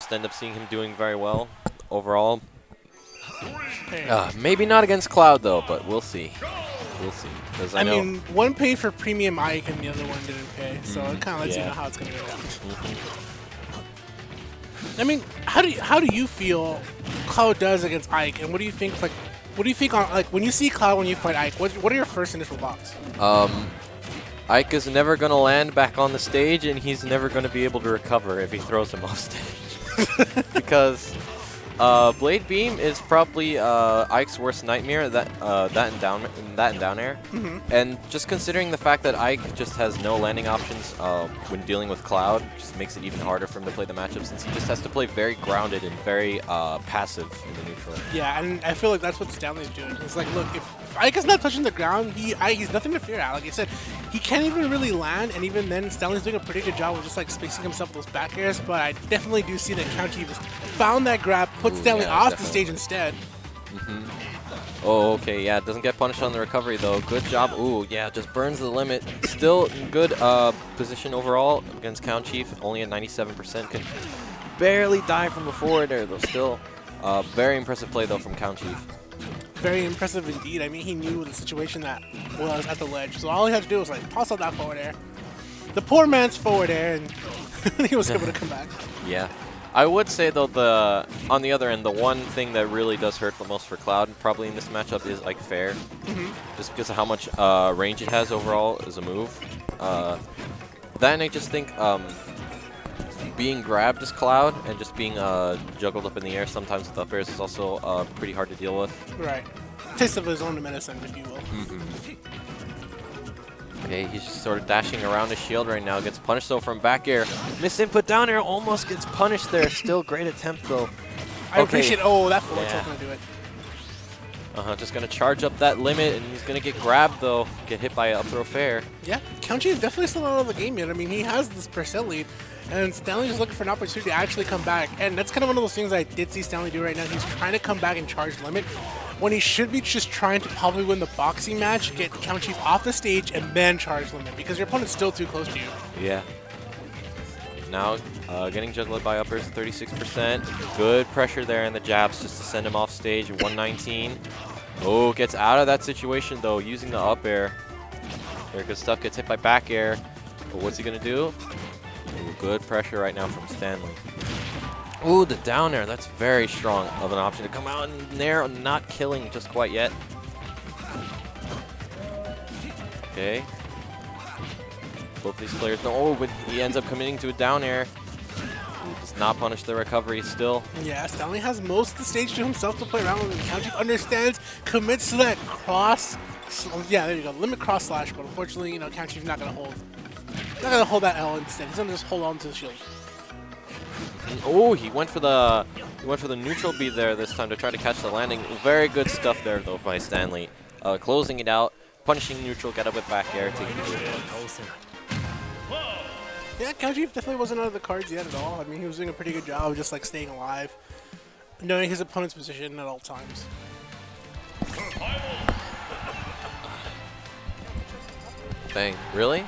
just end up seeing him doing very well overall. Maybe not against Cloud, though, but we'll see. We'll see. I mean, one paid for premium Ike and the other one didn't pay, so it kind of lets you know how it's going to go down. I mean, how do you feel Cloud does against Ike, and what do you think? Like, what do you think on when you see Cloud when you fight Ike? What are your first initial thoughts? Ike is never going to land back on the stage, and he's never going to be able to recover if he throws him off stage. Because Blade Beam is probably Ike's worst nightmare, that and down air. And just considering the fact that Ike just has no landing options when dealing with Cloud, just makes it even harder for him to play the matchup, since he just has to play very grounded and very passive in the neutral. Yeah, and I feel like that's what Stanley's doing. It's like, look, if Ike is not touching the ground, he's nothing to fear at. Like I said, he can't even really land, and even then, Stanley's doing a pretty good job of just like spacing himself with those back airs. But I definitely do see that Countchief has found that grab, put Stanley off the stage instead. Oh, okay, yeah, doesn't get punished on the recovery, though. Good job. Ooh, yeah, just burns the limit. Still good position overall against Countchief, only at 97%. Can barely die from the forward air, though. Still very impressive play, though, from Countchief. Very impressive indeed. I mean, he knew the situation that was at the ledge, so all he had to do was like toss out that forward air. The poor man's forward air, and he was able to come back. Yeah. I would say, though, on the other end, the one thing that really does hurt the most for Cloud, probably in this matchup, is like fair, just because of how much range it has overall as a move. Then I just think being grabbed as Cloud and just being juggled up in the air sometimes with up airs is also pretty hard to deal with. Right. Taste of his own medicine, if you will. Okay, he's just sort of dashing around his shield right now. Gets punished, though, from back air. Miss input down air, almost gets punished there. Still great attempt, though. I appreciate that forward tilt going to do it. Just going to charge up that limit, and he's going to get grabbed, though. Get hit by a up throw fair. Yeah, Countchief is definitely still out of the game yet. I mean, he has this % lead, and Stanley's just looking for an opportunity to actually come back. And that's kind of one of those things I did see Stanley do right now. He's trying to come back and charge limit, when he should be just trying to probably win the boxing match, get Countchief off the stage, and then charge limit, because your opponent's still too close to you. Yeah. Now, getting juggled by uppers at 36%. Good pressure there in the jabs just to send him off stage. 119. Oh, gets out of that situation, though, using the up air. Very good stuff. Gets hit by back air. But what's he going to do? Ooh, good pressure right now from Stanley. Ooh, the down air. That's very strong of an option to come out in there, not killing just quite yet. Okay. Both these players know. Oh, but he ends up committing to a down air. Does not punish the recovery still. Yeah, Stanley has most of the stage to himself to play around with. Countchief understands, commits to that cross. Yeah, there you go. Limit cross slash, but unfortunately, you know, Countchief's not going to hold. Not going to hold that L instead. He's going to just hold on to the shield. Oh, he went for the neutral B there this time to try to catch the landing. Very good stuff there, though, by Stanley. Closing it out, punishing neutral, get up with back air, taking it. Yeah, Countchief definitely wasn't out of the cards yet at all. I mean, he was doing a pretty good job of just like staying alive, knowing his opponent's position at all times. Dang, really?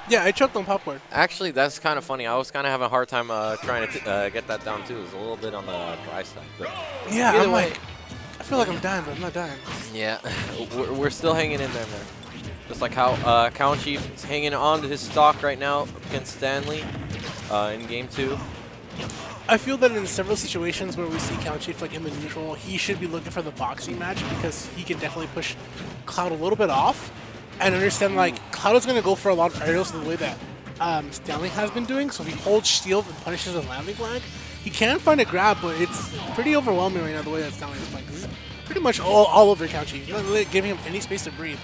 Yeah, I choked on popcorn. Actually, that's kind of funny. I was kind of having a hard time trying to get that down, too. It was a little bit on the dry side. But yeah, I'm like, I feel like I'm dying, but I'm not dying. Yeah, we're still hanging in there, man. Just like how Countchief is hanging on to his stock right now against Stanley in Game 2. I feel that in several situations where we see Countchief like in the neutral, he should be looking for the boxing match, because he can definitely push Cloud a little bit off. And understand, like, Cloud is going to go for a lot of aerials the way that Stanley has been doing. So if he holds shield and punishes a landing flag, he can find a grab, but it's pretty overwhelming right now the way that Stanley is playing. He's pretty much all over Countchief. He's not really giving him any space to breathe.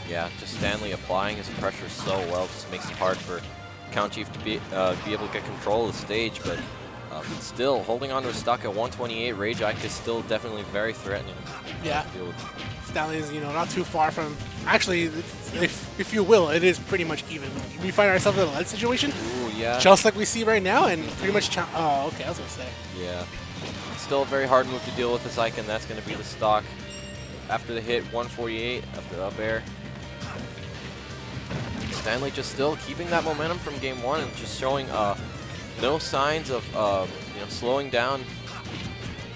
Yeah, just Stanley applying his pressure so well just makes it hard for Countchief to be able to get control of the stage. But still, holding on to his stock at 128, Rage Ike is still definitely very threatening. Yeah. Stanley is, you know, not too far from. Actually, if you will, it is pretty much even. We find ourselves in a lead situation. Ooh, yeah. Just like we see right now, and pretty much. Oh, okay, I was gonna say. Yeah. Still a very hard move to deal with this Ike, and that's gonna be the stock. After the hit, 148 after up air. Stanley just still keeping that momentum from Game 1 and just showing no signs of you know, slowing down.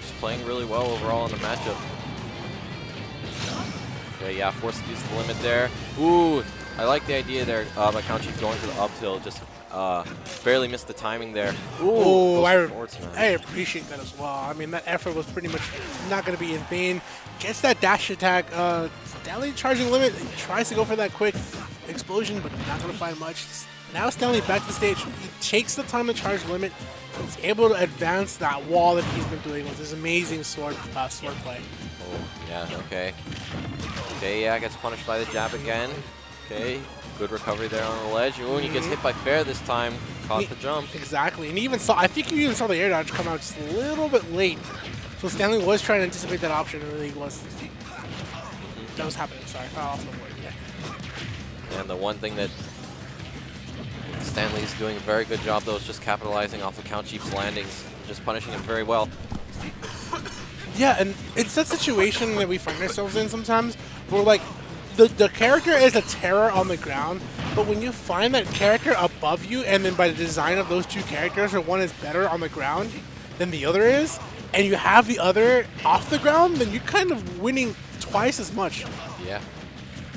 Just playing really well overall in the matchup. Okay, yeah, forced to use the limit there. Ooh, I like the idea there by Countchief going for the up tilt. Just barely missed the timing there. Ooh, I appreciate that as well. I mean, that effort was pretty much not going to be in vain. Gets that dash attack. Stanley charging limit. He tries to go for that quick explosion, but not going to find much. Now Stanley back to the stage. He takes the time to charge limit. He's able to advance that wall that he's been doing with his amazing sword play. Oh, yeah, okay. Okay, yeah, gets punished by the jab again. Okay, good recovery there on the ledge. Ooh, and he gets hit by fair this time. Caught the jump. Exactly, and even saw, I think you even saw the air dodge come out just a little bit late. So Stanley was trying to anticipate that option, and really was. That was happening, sorry. Oh, yeah. And the one thing that Stanley's doing a very good job, though, is just capitalizing off of Countchief's landings, just punishing him very well. Yeah, and it's that situation that we find ourselves in sometimes, where like the character is a terror on the ground, but when you find that character above you, and then by the design of those two characters, or one is better on the ground than the other is, and you have the other off the ground, then you're kind of winning twice as much. Yeah.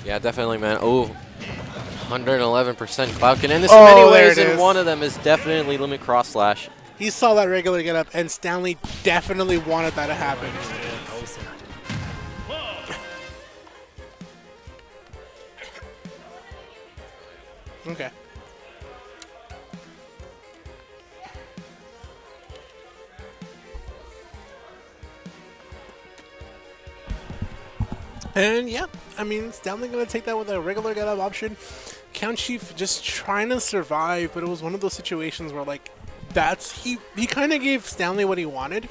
Yeah, definitely, man. Oh, 111% Cloud can end this in many ways, and one of them is definitely limit cross slash. He saw that regular get up, and Stanley definitely wanted that to happen. Okay. And yeah, I mean, Stanley gonna take that with a regular get up option. Countchief just trying to survive, but it was one of those situations where like he kind of gave Stanley what he wanted,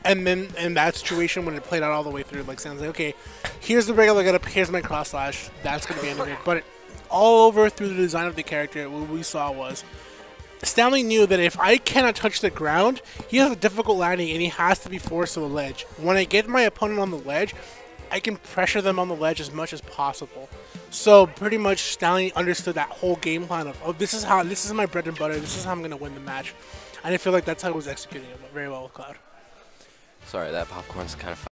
and then in that situation when it played out all the way through, like Stanley's like, okay, here's the regular get up, here's my cross slash, that's gonna be ended it. But all over through the design of the character, what we saw was Stanley knew that if I cannot touch the ground, he has a difficult landing and he has to be forced to the ledge. When I get my opponent on the ledge, I can pressure them on the ledge as much as possible. So pretty much Stanley understood that whole game plan of, oh, this is my bread and butter, this is how I'm going to win the match. And I feel like that's how he was executing it very well with Cloud. Sorry, that popcorn's kind of